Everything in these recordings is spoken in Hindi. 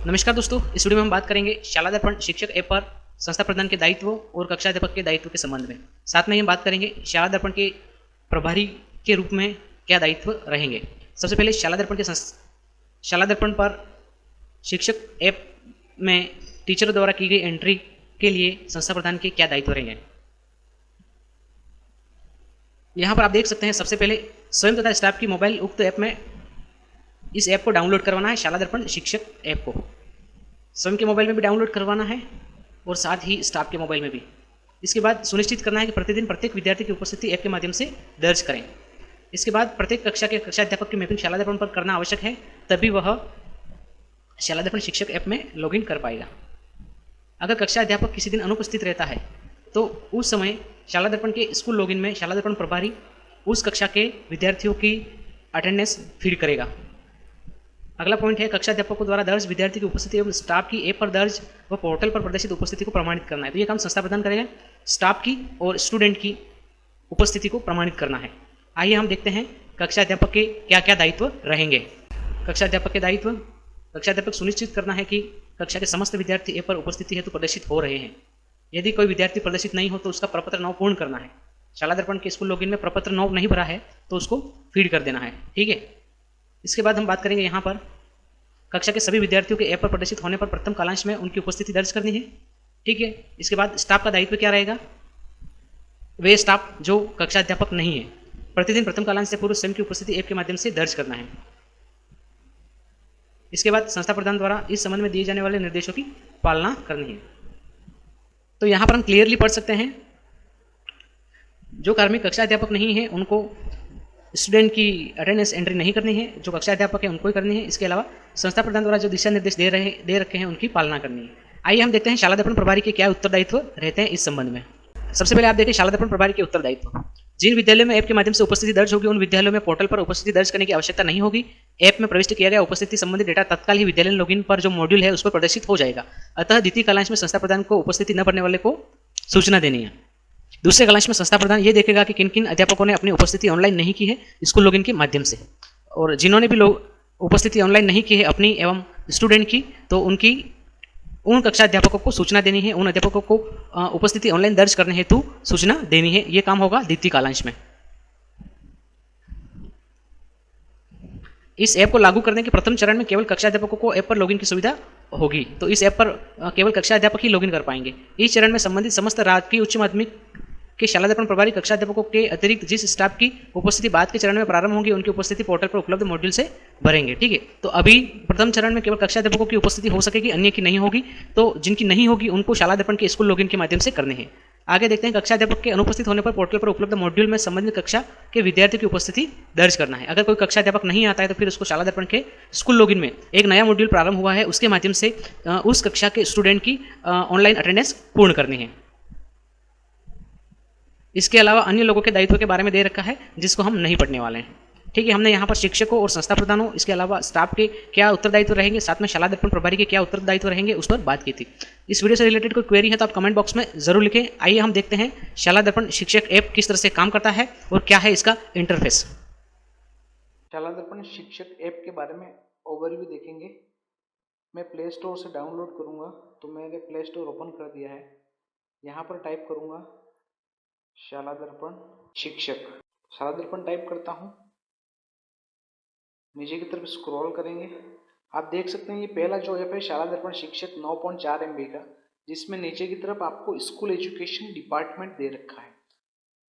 नमस्कार दोस्तों, इस वीडियो में हम बात करेंगे शाला दर्पण शिक्षक ऐप पर संस्था प्रदान के दायित्व और कक्षा अध्यापक के दायित्व के संबंध में। साथ में हम बात करेंगे शाला दर्पण के प्रभारी के रूप में क्या दायित्व रहेंगे। सबसे पहले शाला दर्पण पर शिक्षक ऐप में टीचरों द्वारा की गई एंट्री के लिए संस्था प्रदान के क्या दायित्व रहेंगे। यहाँ पर आप देख सकते हैं, सबसे पहले स्वयं तथा स्टाफ की मोबाइल उक्त ऐप में इस ऐप को डाउनलोड करवाना है। शाला दर्पण शिक्षक ऐप को स्वयं के मोबाइल में भी डाउनलोड करवाना है और साथ ही स्टाफ के मोबाइल में भी। इसके बाद सुनिश्चित करना है कि प्रतिदिन प्रत्येक विद्यार्थी की उपस्थिति ऐप के माध्यम से दर्ज करें। इसके बाद प्रत्येक कक्षा के कक्षा अध्यापक की मैपिंग शाला दर्पण पर करना आवश्यक है, तभी वह शाला दर्पण शिक्षक ऐप में लॉगिन कर पाएगा। अगर कक्षा अध्यापक किसी दिन अनुपस्थित रहता है तो उस समय शाला दर्पण के स्कूल लॉगिन में शाला दर्पण प्रभारी उस कक्षा के विद्यार्थियों की अटेंडेंस फीड करेगा। अगला पॉइंट है, कक्षा अध्यापकों द्वारा दर्ज विद्यार्थी की उपस्थिति एवं स्टाफ की ऐप पर दर्ज व पोर्टल पर प्रदर्शित उपस्थिति को प्रमाणित करना है। तो ये काम संस्था प्रदान करेगा, स्टाफ की और स्टूडेंट की उपस्थिति को प्रमाणित करना है। आइए हम देखते हैं कक्षा अध्यापक के क्या क्या दायित्व रहेंगे। कक्षा अध्यापक के दायित्व: कक्षा अध्यापक सुनिश्चित करना है कि कक्षा के समस्त विद्यार्थी ऐप पर उपस्थिति हेतु प्रदर्शित हो रहे हैं। यदि कोई विद्यार्थी प्रदर्शित नहीं हो तो उसका प्रपत्र 9 पूर्ण करना है। शाला दर्पण के स्कूल लॉगिन में प्रपत्र 9 नहीं भरा है तो उसको फीड कर देना है, ठीक है। इसके बाद हम बात करेंगे यहाँ पर कक्षा के सभी विद्यार्थियों के ऐप पर प्रदर्शित होने पर प्रथम कालांश में उनकी उपस्थिति दर्ज करनी है, ठीक है। इसके बाद स्टाफ का दायित्व क्या रहेगा? वे स्टाफ जो कक्षा अध्यापक नहीं है, प्रतिदिन प्रथम कालांश से पूर्व स्वयं की उपस्थिति ऐप के माध्यम से दर्ज करना है। इसके बाद संस्था प्रधान द्वारा इस संबंध में दिए जाने वाले निर्देशों की पालना करनी है। तो यहाँ पर हम क्लियरली पढ़ सकते हैं, जो कार्मिक कक्षा अध्यापक नहीं है उनको स्टूडेंट की अटेंडेंस एंट्री नहीं करनी है, जो कक्षा अध्यापक है उनको ही करनी है। इसके अलावा संस्था प्रधान द्वारा जो दिशा निर्देश दे रखे हैं उनकी पालना करनी है। आइए हम देखते हैं शाला दर्पण प्रभारी के क्या उत्तरदायित्व रहते हैं इस संबंध में। सबसे पहले आप देखें शाला दर्पण प्रभारी के उत्तरदायित्व। जिन विद्यालयों में ऐप के माध्यम से उपस्थिति दर्ज होगी उन विद्यालयों में पोर्टल पर उपस्थिति दर्ज करने की आवश्यकता नहीं होगी। ऐप में प्रविष्ट किया गया उपस्थिति संबंधी डेटा तत्काल ही विद्यालय लॉगिन पर जो मॉड्यूल है उस पर प्रदर्शित हो जाएगा। अतः द्वितीय कालांश में संस्था प्रधान को उपस्थिति न भरने वाले को सूचना देनी है। दूसरे कालांश में संस्था प्रधान ये देखेगा कि किन किन अध्यापकों ने अपनी उपस्थिति ऑनलाइन नहीं की है स्कूल लॉगिन के माध्यम से, और जिन्होंने भी उपस्थिति ऑनलाइन नहीं की है अपनी एवं स्टूडेंट की, तो उन कक्षा अध्यापकों को सूचना देनी है। उन अध्यापकों को उपस्थिति ऑनलाइन दर्ज करने हेतु सूचना देनी है। ये काम होगा द्वितीय कालांश में। इस ऐप को लागू करने के प्रथम चरण में केवल कक्षा अध्यापकों को ऐप पर लॉगिन की सुविधा होगी, तो इस ऐप पर केवल कक्षा अध्यापक ही लॉगिन कर पाएंगे। इस चरण में संबंधित समस्त राजकीय उच्च माध्यमिक के शाला दर्पण प्रभारी कक्षा अध्यापकों के अतिरिक्त जिस स्टाफ की उपस्थिति बाद के चरण में प्रारंभ होगी उनकी उपस्थिति पोर्टल पर उपलब्ध मॉड्यूल से भरेंगे, ठीक है। तो अभी प्रथम चरण में केवल कक्षा अध्यापकों की उपस्थिति हो सकेगी, अन्य की नहीं होगी। तो जिनकी नहीं होगी उनको शाला दर्पण के स्कूल लॉगिन के माध्यम से करने हैं। आगे देखते हैं, कक्षा अध्यापक के अनुपस्थित होने पर पोर्टल पर उपलब्ध मॉड्यूल में संबंधित कक्षा के विद्यार्थियों की उपस्थिति दर्ज करना है। अगर कोई कक्षा अध्यापक नहीं आता है तो फिर उसको शाला दर्पण के स्कूल लॉगिन में एक नया मॉड्यूल प्रारंभ हुआ है, उसके माध्यम से उस कक्षा के स्टूडेंट की ऑनलाइन अटेंडेंस पूर्ण करनी है। इसके अलावा अन्य लोगों के दायित्व के बारे में दे रखा है जिसको हम नहीं पढ़ने वाले हैं, ठीक है। हमने यहाँ पर शिक्षकों और संस्था प्रधानों, इसके अलावा स्टाफ के क्या उत्तरदायित्व रहेंगे, साथ में शाला दर्पण प्रभारी के क्या उत्तरदायित्व रहेंगे उस पर बात की थी। इस वीडियो से रिलेटेड कोई क्वेरी है तो आप कमेंट बॉक्स में जरूर लिखें। आइए हम देखते हैं शाला दर्पण शिक्षक ऐप किस तरह से काम करता है और क्या है इसका इंटरफेस। शाला दर्पण शिक्षक ऐप के बारे में ओवरव्यू देखेंगे। मैं प्ले स्टोर से डाउनलोड करूँगा, तो मैंने प्ले स्टोर ओपन कर दिया है। यहाँ पर टाइप करूँगा शाला दर्पण शिक्षक। शाला दर्पण टाइप करता हूँ, नीचे की तरफ स्क्रॉल करेंगे। आप देख सकते हैं ये पहला जो ऐप है शाला दर्पण शिक्षक 9.4 MB का, जिसमें नीचे की तरफ आपको स्कूल एजुकेशन डिपार्टमेंट दे रखा है,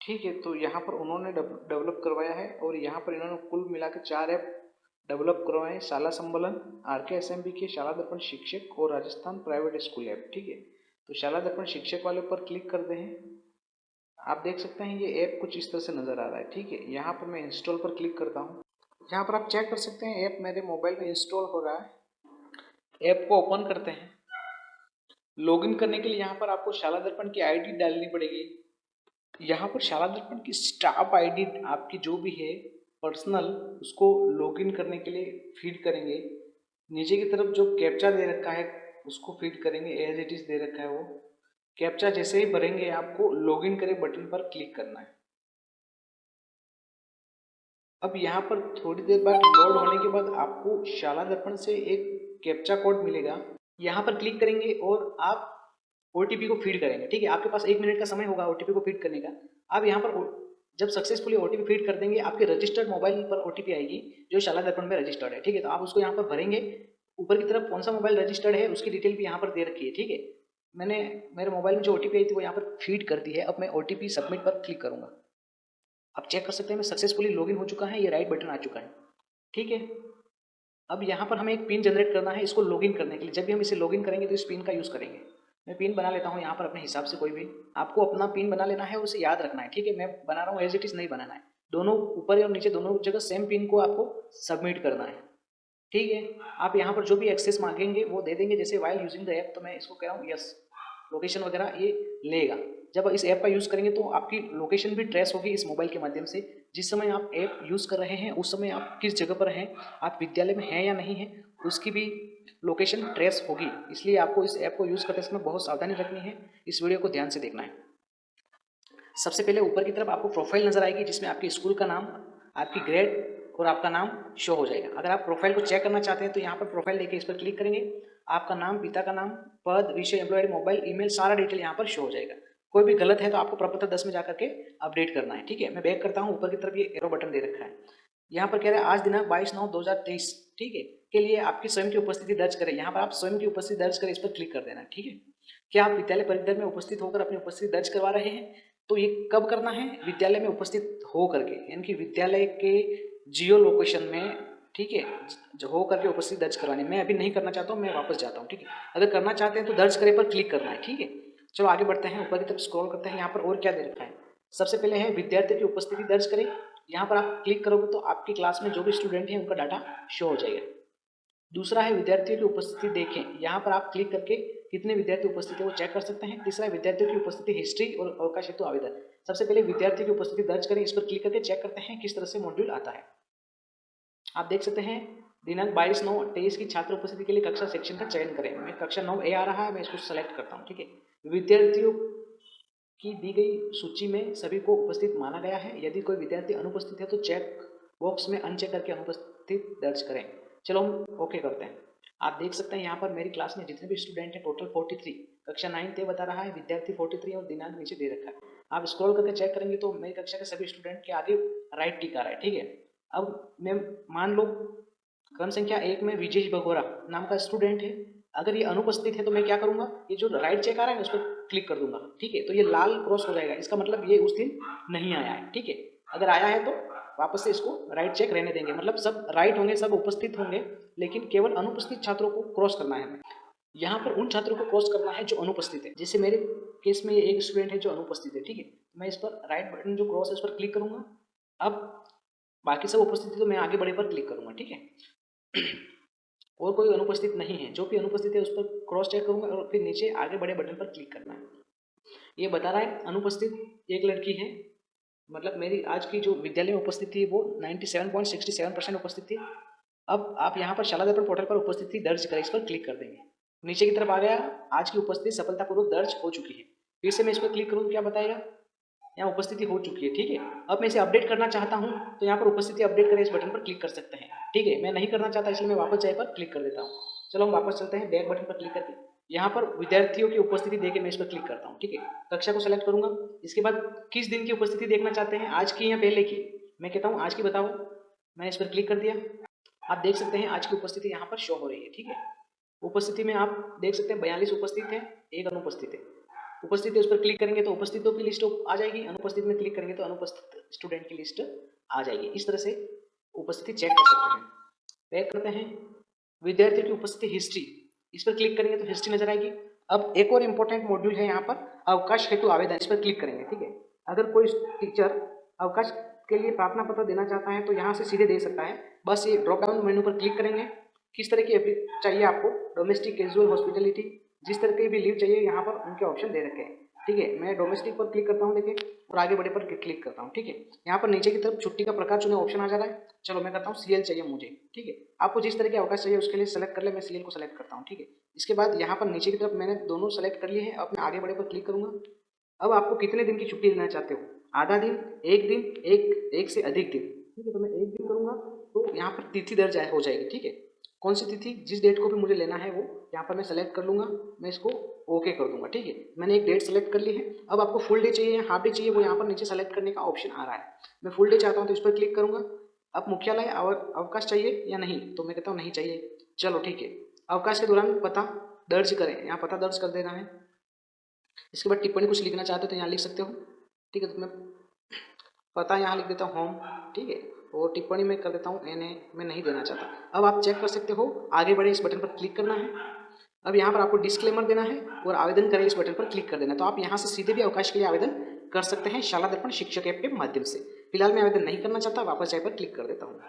ठीक है। तो यहाँ पर उन्होंने डेवलप करवाया है और यहाँ पर इन्होंने कुल मिला के 4 ऐप डेवलप करवाए हैं। शाला संबलन, RK SMB के शाला दर्पण शिक्षक और राजस्थान प्राइवेट स्कूल ऐप, ठीक है। तो शाला दर्पण शिक्षक वाले पर क्लिक करते हैं। आप देख सकते हैं ये ऐप कुछ इस तरह से नज़र आ रहा है, ठीक है। यहाँ पर मैं इंस्टॉल पर क्लिक करता हूँ। यहाँ पर आप चेक कर सकते हैं ऐप मेरे मोबाइल में इंस्टॉल हो रहा है। ऐप को ओपन करते हैं। लॉगिन करने के लिए यहाँ पर आपको शाला दर्पण की ID डालनी पड़ेगी। यहाँ पर शाला दर्पण की स्टाफ ID आपकी जो भी है पर्सनल, उसको लॉगिन करने के लिए फीड करेंगे। नीचे की तरफ जो कैप्चा दे रखा है उसको फीड करेंगे, एज इट इज़ दे रखा है वो कैप्चा। जैसे ही भरेंगे आपको लॉगिन करें बटन पर क्लिक करना है। अब यहाँ पर थोड़ी देर बाद लोड होने के बाद आपको शाला दर्पण से एक कैप्चा कोड मिलेगा, यहाँ पर क्लिक करेंगे और आप OTP को फीड करेंगे। ठीक है, आपके पास 1 मिनट का समय होगा OTP को फीड करने का। आप यहाँ पर जब सक्सेसफुली OTP फीड कर देंगे, आपके रजिस्टर्ड मोबाइल पर OTP आएगी जो शाला दर्पण में रजिस्टर्ड है। ठीक है, तो आप उसको यहाँ पर भरेंगे। ऊपर की तरफ कौन सा मोबाइल रजिस्टर्ड है उसकी डिटेल भी यहाँ पर दे रखी है। ठीक है, मैंने मेरे मोबाइल में जो OTP आई थी वो यहाँ पर फीड कर दी है। अब मैं OTP सबमिट पर क्लिक करूँगा। आप चेक कर सकते हैं मैं सक्सेसफुली लॉगिन हो चुका है, ये राइट बटन आ चुका है। ठीक है, अब यहाँ पर हमें एक पिन जनरेट करना है इसको लॉगिन करने के लिए। जब भी हम इसे लॉगिन करेंगे तो इस पिन का यूज़ करेंगे। मैं पिन बना लेता हूँ यहाँ पर अपने हिसाब से, कोई भी आपको अपना पिन बना लेना है, उसे याद रखना है। ठीक है, मैं बना रहा हूँ एज इट इज़ नहीं बनाना है। दोनों ऊपर और नीचे दोनों जगह सेम पिन को आपको सबमिट करना है। ठीक है, आप यहाँ पर जो भी एक्सेस मांगेंगे वो दे देंगे। जैसे वाइल यूजिंग द ऐप, तो मैं इसको कह रहा हूँ यस, लोकेशन वगैरह ये लेगा। जब इस ऐप का यूज़ करेंगे तो आपकी लोकेशन भी ट्रेस होगी इस मोबाइल के माध्यम से। जिस समय आप ऐप यूज़ कर रहे हैं उस समय आप किस जगह पर हैं, आप विद्यालय में हैं या नहीं हैं, उसकी भी लोकेशन ट्रेस होगी। इसलिए आपको इस ऐप को यूज़ करते समय बहुत सावधानी रखनी है। इस वीडियो को ध्यान से देखना है। सबसे पहले ऊपर की तरफ आपको प्रोफाइल नज़र आएगी जिसमें आपके स्कूल का नाम, आपकी ग्रेड और आपका नाम शो हो जाएगा। अगर आप प्रोफाइल को चेक करना चाहते हैं तो यहाँ पर प्रोफाइल देखिए, इस पर क्लिक करेंगे। आपका नाम, पिता का नाम, पद, विषय, एम्प्लॉय, मोबाइल, ईमेल, सारा डिटेल यहाँ पर शो हो जाएगा। कोई भी गलत है तो आपको प्रपत्र 10 में जाकर के अपडेट करना है। ठीक है, मैं बैक करता हूँ। ऊपर की तरफ ये एरो बटन दे रखा है। यहाँ पर कह रहा है आज दिनांक 22/9/2023, ठीक है, के लिए आपकी स्वयं की उपस्थिति दर्ज करें। यहाँ पर आप स्वयं की उपस्थिति दर्ज करें, इस पर क्लिक कर देना है। ठीक है, क्या आप विद्यालय परिसर में उपस्थित होकर अपनी उपस्थिति दर्ज करवा रहे हैं? तो ये कब करना है? विद्यालय में उपस्थित हो करके, यानी कि विद्यालय के जियो लोकेशन में, ठीक है, जो हो करके उपस्थिति दर्ज करवानी। मैं अभी नहीं करना चाहता हूँ, मैं वापस जाता हूँ। ठीक है, अगर करना चाहते हैं तो दर्ज करें पर क्लिक करना है। ठीक है, चलो आगे बढ़ते हैं। ऊपर की तरफ स्क्रॉल करते हैं। यहाँ पर और क्या दे रखा है? सबसे पहले है विद्यार्थी की उपस्थिति दर्ज करें। यहाँ पर आप क्लिक करोगे तो आपकी क्लास में जो भी स्टूडेंट हैं उनका डाटा शो हो जाएगा। दूसरा है विद्यार्थियों की उपस्थिति देखें। यहाँ पर आप क्लिक करके कितने विद्यार्थी उपस्थित है वो चेक कर सकते हैं। तीसरा है विद्यार्थियों की उपस्थिति हिस्ट्री और अवकाश हेतु आवेदन। सबसे पहले विद्यार्थी की उपस्थिति दर्ज करें, इस पर क्लिक करके चेक करते हैं किस तरह से मॉड्यूल आता है। आप देख सकते हैं दिनांक 22/9/23 की छात्र उपस्थिति के लिए कक्षा सेक्शन का चयन करें। मैं कक्षा 9A आ रहा है, मैं इसको सेलेक्ट करता हूँ। ठीक है, विद्यार्थियों की दी गई सूची में सभी को उपस्थित माना गया है। यदि कोई विद्यार्थी अनुपस्थित है तो चेक बॉक्स में अनचेक करके अनुपस्थित दर्ज करें। चलो हम ओके करते हैं। आप देख सकते हैं यहाँ पर मेरी क्लास में जितने भी स्टूडेंट हैं टोटल 43, कक्षा 9 बता रहा है, विद्यार्थी 43 और दिनांक नीचे दे रखा है। आप स्क्रॉल करके चेक करेंगे तो मेरी कक्षा के सभी स्टूडेंट के आगे राइट टिक आ रहा है। ठीक है, अब मैं मान लो क्रम संख्या 1 में विजेश बघोरा नाम का स्टूडेंट है। अगर ये अनुपस्थित है तो मैं क्या करूंगा, ये जो राइट चेक आ रहा है उस पर क्लिक कर दूंगा। ठीक है, तो ये लाल क्रॉस हो जाएगा, इसका मतलब ये उस दिन नहीं आया है। ठीक है, अगर आया है तो वापस से इसको राइट चेक रहने देंगे, मतलब सब राइट होंगे, सब उपस्थित होंगे, लेकिन केवल अनुपस्थित छात्रों को क्रॉस करना है हमें। यहाँ पर उन छात्रों को क्रॉस करना है जो अनुपस्थित है। जैसे मेरे केस में ये एक स्टूडेंट है जो अनुपस्थित है। ठीक है, मैं इस पर राइट बटन जो क्रॉस है उस पर क्लिक करूंगा। अब बाकी सब उपस्थित है तो मैं आगे बढ़े पर क्लिक करूंगा। ठीक है, और कोई अनुपस्थित नहीं है, जो भी अनुपस्थित है उस पर क्रॉस चेक करूंगा और फिर नीचे आगे बढ़े बटन पर क्लिक करना है। ये बता रहा है अनुपस्थित एक लड़की है, मतलब मेरी आज की जो विद्यालय में उपस्थिति है वो 97.67% उपस्थित थी। अब आप यहाँ पर शाला दर्पण पोर्टल पर उपस्थिति दर्ज करें, इस पर क्लिक कर देंगे। नीचे की तरफ आ गया, आज की उपस्थिति सफलतापूर्वक दर्ज हो चुकी है। फिर से मैं इस पर क्लिक करूँ तो क्या बताएगा, यहाँ उपस्थिति हो चुकी है। ठीक है, अब मैं इसे अपडेट करना चाहता हूँ तो यहाँ पर उपस्थिति अपडेट करें इस बटन पर क्लिक कर सकते हैं। ठीक है, मैं नहीं करना चाहता इसलिए मैं वापस जाए पर क्लिक कर देता हूँ। चलो हम वापस चलते हैं, बैक बटन पर क्लिक करके यहाँ पर विद्यार्थियों की उपस्थिति देके मैं इस पर क्लिक करता हूँ। ठीक है, कक्षा को सेलेक्ट करूंगा। इसके बाद किस दिन की उपस्थिति देखना चाहते हैं, आज की या पहले की? मैं कहता हूँ आज की बताओ। मैंने इस पर क्लिक कर दिया। आप देख सकते हैं आज की उपस्थिति यहाँ पर शो हो रही है। ठीक है, उपस्थिति में आप देख सकते हैं 42 उपस्थित है, 1 अनुपस्थित है। उपस्थित है उस पर क्लिक करेंगे तो उपस्थितों की लिस्ट आ जाएगी, अनुपस्थित में क्लिक करेंगे तो अनुपस्थित स्टूडेंट की लिस्ट आ जाएगी। इस तरह से उपस्थिति चेक कर सकते हैं। बैक करते हैं, विद्यार्थियों की उपस्थिति हिस्ट्री, इस पर क्लिक करेंगे तो हिस्ट्री नजर आएगी। अब एक और इम्पोर्टेंट मॉड्यूल है यहाँ पर अवकाश हेतु आवेदन, इस पर क्लिक करेंगे। ठीक है, अगर कोई टीचर अवकाश के लिए प्रार्थना पत्र देना चाहता है तो यहाँ से सीधे दे सकता है। बस ये ड्रॉप डाउन मेन्यू पर क्लिक करेंगे, किस तरह की चाहिए आपको, डोमेस्टिक, कैजुअल, हॉस्पिटलिटी, जिस तरह की भी लीव चाहिए यहाँ पर उनके ऑप्शन दे रखे हैं। ठीक है, मैं डोमेस्टिक पर क्लिक करता हूँ देखिए, और आगे बढ़े पर क्लिक करता हूँ। ठीक है, यहाँ पर नीचे की तरफ छुट्टी का प्रकार चुने ऑप्शन आ जा रहा है। चलो मैं करता हूँ CL चाहिए मुझे। ठीक है, आपको जिस तरह के अवकाश चाहिए उसके लिए सेलेक्ट कर ले, मैं CL को सेलेक्ट करता हूँ। ठीक है, इसके बाद यहाँ पर नीचे की तरफ मैंने दोनों सेलेक्ट कर लिए हैं। अब मैं आगे बढ़े पर क्लिक करूँगा। अब आपको कितने दिन की छुट्टी लेना चाहते हो, आधा दिन, एक दिन, एक से अधिक दिन? ठीक है, तो मैं एक दिन करूँगा तो यहाँ पर तिथि दर्ज हो जाएगी। ठीक है, कौन सी तिथि, जिस डेट को भी मुझे लेना है वो यहाँ पर मैं सेलेक्ट कर लूँगा, मैं इसको ओके कर दूंगा। ठीक है, मैंने एक डेट सेलेक्ट कर ली है। अब आपको फुल डे चाहिए या हाफ डे चाहिए वो यहाँ पर नीचे सेलेक्ट करने का ऑप्शन आ रहा है। मैं फुल डे चाहता हूँ तो इस पर क्लिक करूँगा। अब मुख्यालय अवकाश चाहिए या नहीं, तो मैं कहता हूँ नहीं चाहिए। चलो ठीक है, अवकाश के दौरान पता दर्ज करें, यहाँ पता दर्ज कर देना है। इसके बाद टिप्पणी कुछ लिखना चाहते हो तो यहाँ लिख सकते हो। ठीक है, तो मैं पता यहाँ लिख देता हूँ होम। ठीक है, और टिप्पणी में कर देता हूँ NA, मैं नहीं देना चाहता। अब आप चेक कर सकते हो, आगे बढ़े इस बटन पर क्लिक करना है। अब यहाँ पर आपको डिस्क्लेमर देना है और आवेदन करें इस बटन पर क्लिक कर देना है। तो आप यहाँ से सीधे भी अवकाश के लिए आवेदन कर सकते हैं शाला दर्पण शिक्षक ऐप के माध्यम से। फिलहाल मैं आवेदन नहीं करना चाहता, वापस यहाँ पर क्लिक कर देता हूँ।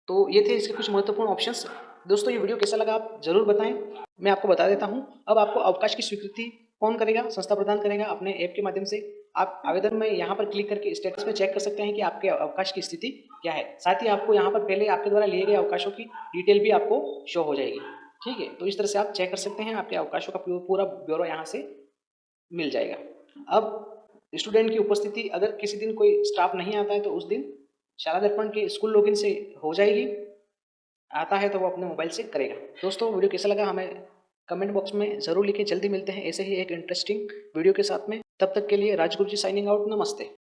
तो ये थे इसके कुछ महत्वपूर्ण ऑप्शंस। दोस्तों ये वीडियो कैसा लगा आप जरूर बताएं, मैं आपको बता देता हूँ। अब आपको अवकाश की स्वीकृति कौन करेगा, संस्था प्रदान करेगा अपने ऐप के माध्यम से। आप आवेदन में यहाँ पर क्लिक करके स्टेटस में चेक कर सकते हैं कि आपके अवकाश की स्थिति क्या है। साथ ही आपको यहाँ पर पहले आपके द्वारा लिए गए अवकाशों की डिटेल भी आपको शो हो जाएगी। ठीक है, तो इस तरह से आप चेक कर सकते हैं, आपके अवकाशों का पूरा ब्यौरा यहाँ से मिल जाएगा। अब स्टूडेंट की उपस्थिति, अगर किसी दिन कोई स्टाफ नहीं आता है तो उस दिन शाला दर्पण के स्कूल लॉगिन से हो जाएगी। आता है तो वो अपने मोबाइल से करेगा। दोस्तों वीडियो कैसा लगा हमें कमेंट बॉक्स में ज़रूर लिखें। जल्दी मिलते हैं ऐसे ही एक इंटरेस्टिंग वीडियो के साथ में। तब तक के लिए राजगुरु जी साइनिंग आउट। नमस्ते।